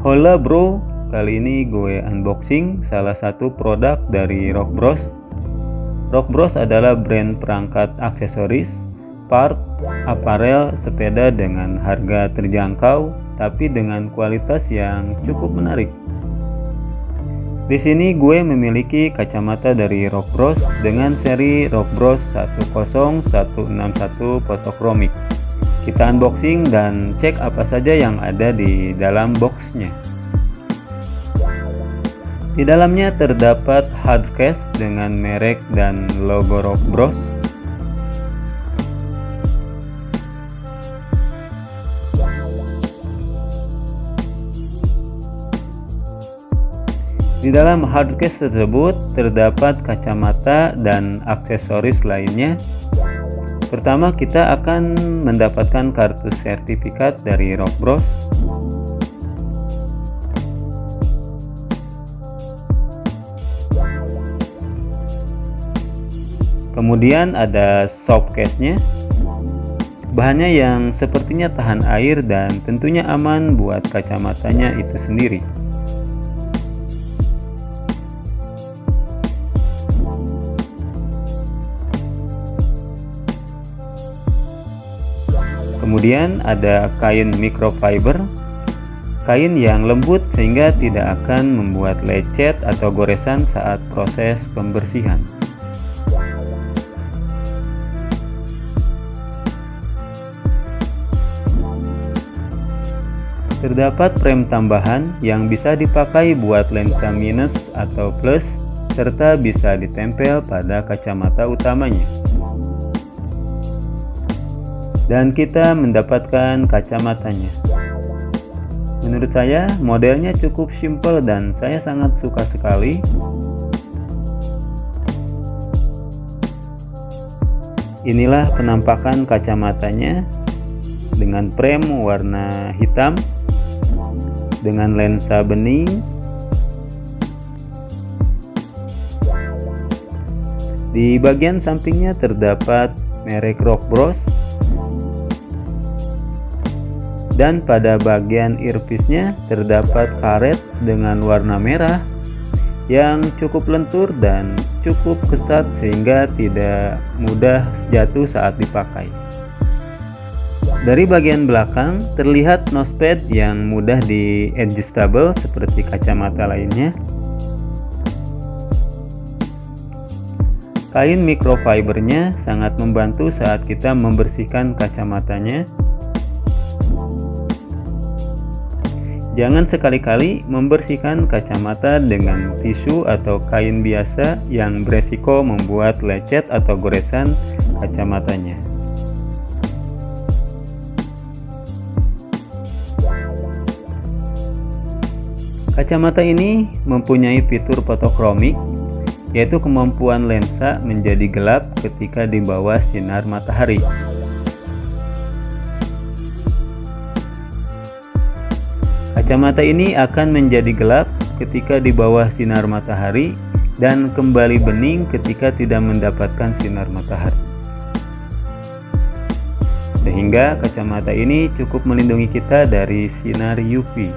Hola bro, kali ini gue unboxing salah satu produk dari Rock Bros. Rock Bros adalah brand perangkat aksesoris, part, aparel sepeda dengan harga terjangkau tapi dengan kualitas yang cukup menarik. Di sini gue memiliki kacamata dari Rock Bros dengan seri Rock Bros 10161 photochromic. Kita unboxing dan cek apa saja yang ada di dalam boxnya. Di dalamnya terdapat hardcase dengan merek dan logo Rock Bros. Di dalam hardcase tersebut terdapat kacamata dan aksesoris lainnya. Pertama, kita akan mendapatkan kartu sertifikat dari Rock Bros. Kemudian ada soft case-nya. Bahannya yang sepertinya tahan air dan tentunya aman buat kacamatanya itu sendiri. Kemudian ada kain microfiber, kain yang lembut sehingga tidak akan membuat lecet atau goresan saat proses pembersihan. Terdapat frame tambahan yang bisa dipakai buat lensa minus atau plus, serta bisa ditempel pada kacamata utamanya. Dan kita mendapatkan kacamatanya. Menurut saya modelnya cukup simple dan saya sangat suka sekali. Inilah penampakan kacamatanya dengan frame warna hitam dengan lensa bening. Di bagian sampingnya terdapat merek Rock Bros. Dan pada bagian earpiece-nya terdapat karet dengan warna merah yang cukup lentur dan cukup kesat sehingga tidak mudah jatuh saat dipakai. Dari bagian belakang terlihat nosepad yang mudah di-adjustable seperti kacamata lainnya. Kain microfibernya sangat membantu saat kita membersihkan kacamatanya. Jangan sekali-kali membersihkan kacamata dengan tisu atau kain biasa yang beresiko membuat lecet atau goresan kacamatanya. Kacamata ini mempunyai fitur photochromic, yaitu kemampuan lensa menjadi gelap ketika di bawah sinar matahari. Kacamata ini akan menjadi gelap ketika di bawah sinar matahari dan kembali bening ketika tidak mendapatkan sinar matahari. Sehingga kacamata ini cukup melindungi kita dari sinar UV.